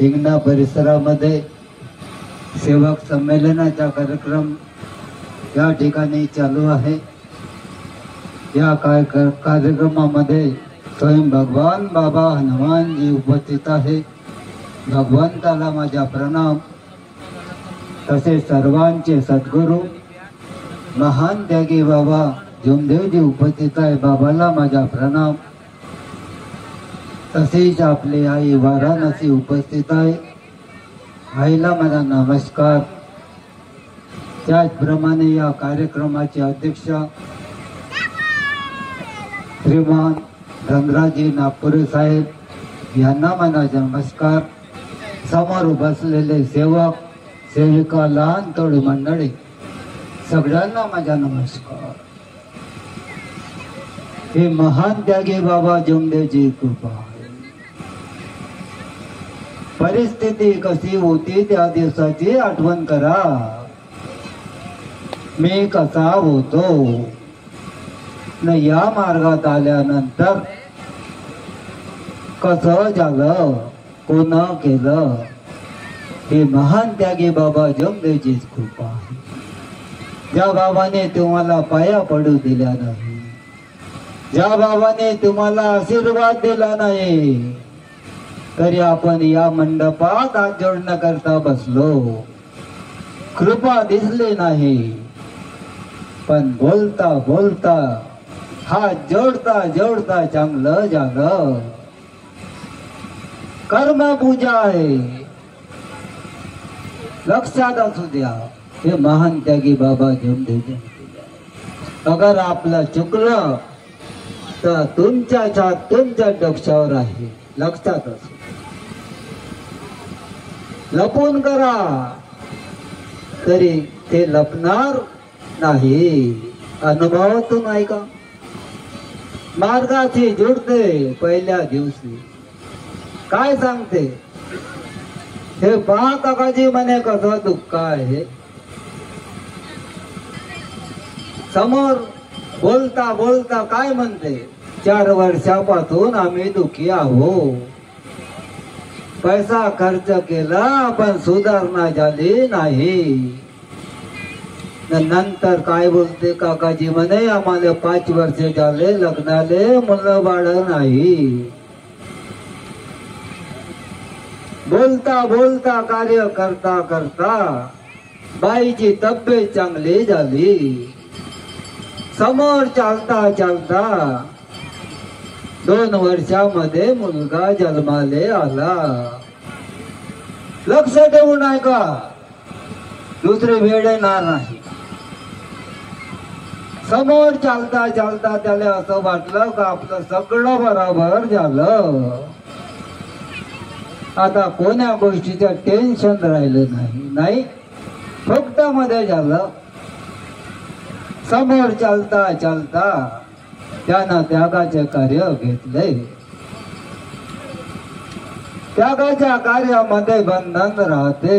हिंगणा परिसरामध्ये सेवक संमेलनाचा कार्यक्रम या ठिकाणी चालू आहे। या कार्यक्रमामध्ये स्वयं भगवान बाबा हनुमान जी उपस्थित आहे। भगवंताला माझा प्रणाम। तसेच सर्वांचे सद्गुरू महान त्यागी बाबा जोमदेवजी उपस्थित आहे। बाबाला माझा प्रणाम। तसेच आपली आई वाराणसी उपस्थित आहे। आईला माझा नमस्कार। त्याचप्रमाणे या कार्यक्रमाचे अध्यक्ष श्रीमान धनराजी नागपुरे साहेब यांना माझा नमस्कार। समोर बसलेले सेवक सेविका लहान तोडी मंडळी सगळ्यांना माझा नमस्कार। हे महान त्यागी बाबा जोमदेवजी कृपा। परिस्थिती कशी होती त्या दिवसाची आठवण करा। मी कसा होतो न या मार्गात आल्यानंतर कसं झालं कोण केलं। हे महान त्यागी बाबा जोमदेवजीच कृपा आहे। ज्या बाबाने तुम्हाला पाया पडू दिल्या नाही, ज्या बाबाने तुम्हाला आशीर्वाद दिला नाही, तरी आपण या मंडपात हात जोडण्याकरता बसलो। कृपा दिसली नाही, पण बोलता बोलता हात जोडता जोडता चांगलं झालं। कर्म पूजा आहे, लक्षात असू द्या। हे महान त्यागी बाबा जोमदेवजी। अगर आपलं चुकलं तर तुमच्या डोक्यावर आहे, लक्षात असू। लपून करा तरी ते लपणार नाही। अनुभवातून ऐका। मार्गाशी जुडते पहिल्या दिवशी काय सांगते हे पहा काकाजी म्हणे कसं दुःख आहे। समोर बोलता बोलता काय म्हणते 4 वर्षापासून आम्ही दुखी आहोत। पैसा खर्च केला पण सुधारणा झाली नाही। नंतर काय बोलते काकाजी म्हणे आम्हाला 5 वर्ष झाले लग्नाले मुलं बाळ नाही। बोलता बोलता कार्य करता करता बाईची तब्येत चांगली झाली। समोर चालता चालता 2 वर्षामध्ये मुलगा जन्माले आला। लक्ष ठेवून ऐका, दुसरी वेळ येणार नाही। समोर चालता चालता त्याला असं वाटलं का आपलं सगळं बरोबर झालं। आता कोण्या गोष्टीचं टेन्शन राहिलं नाही, फक्त मध्ये झालं। समोर चालता चालता त्यानं त्यागाचे कार्य घेतले। त्यागाच्या कार्यामध्ये बंधन राहते।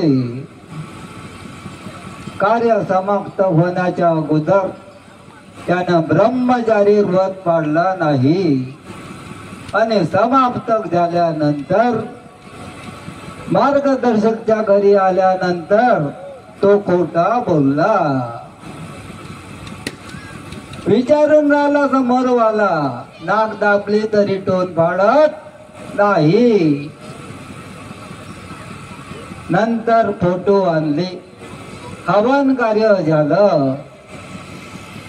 कार्य समाप्त होण्याच्या अगोदर त्यानं ब्रह्मचारी व्रत पाळला नाही आणि समाप्त झाल्यानंतर मार्गदर्शकच्या घरी आल्यानंतर तो खोटा बोलला। विचारून राहिला समोरवाला, नाक दाबली तरी टोन पाडत नाही। नंतर फोटो आणले, हवन कार्य झालं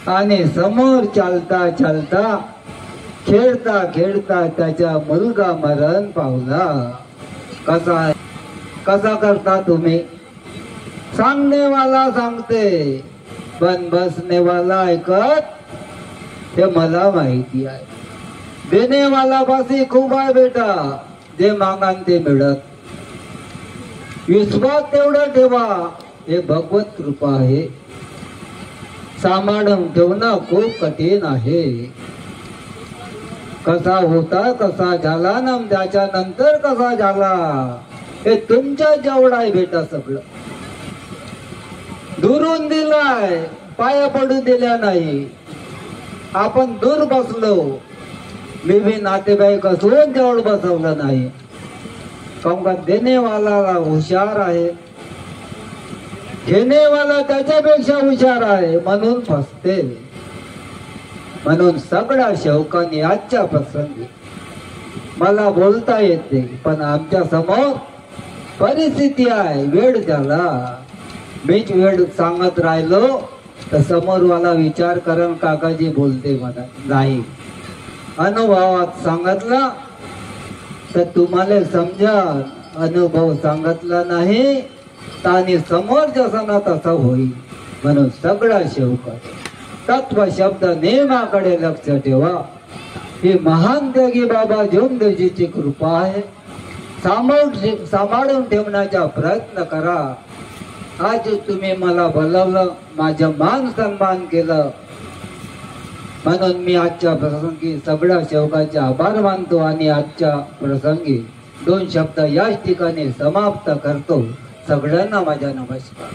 आणि समोर चालता चालता खेळता खेळता त्याचा मुलगा मरण पावला। कसा करता तुम्ही? सांगणे वाला सांगते पण बसने वाला ऐकत हे मला माहिती आहे। देणे वाला बासी खूप आहे बेटा, जे मागान ते मिळत। विश्वास तेवढं ठेवा, हे भगवत कृपा आहे। सांभाळून ठेवणं खूप कठीण आहे। कसा होता कसा झाला ना त्याच्यानंतर कसा झाला हे तुमच्या जेवढा आहे बेटा। सगळं दुरून दिलाय, पाया पडू दिल्या नाही। आपण दूर बसलो, मी नातेवाईक असून जवळ बसवलं नाही। का देनेवाला हुशार आहे, घेनेवाला त्याच्यापेक्षा हुशार आहे म्हणून फसते. म्हणून सगळ्या शौकाने आजच्या प्रसंगी मला बोलता येते, पण आमच्या समोर परिस्थिती आहे, वेळ झाला. मीच वेळ सांगत राहिलो तर समोरवाला विचार करण काकाजी बोलते म्हणा. नाही, अनुभवात सांगितला तर तुम्हाला समजा, अनुभव सांगितला नाही आणि समोरच्या सणा तसा होईल. म्हणून सगळ्या शौकात तत्व शब्द नेमाकडे लक्ष ठेवा. ही महान त्यागी बाबा जोंदेजीची कृपा आहे. सांभाळून ठेवण्याचा प्रयत्न करा. आज तुम्ही मला बोलवलं, माझं मान सन्मान केलं, म्हणून मी आजच्या प्रसंगी सगळ्या शौकाचे आभार मानतो आणि आजच्या प्रसंगी 2 शब्द याच ठिकाणी समाप्त करतो. सगळ्यांना माझा नमस्कार.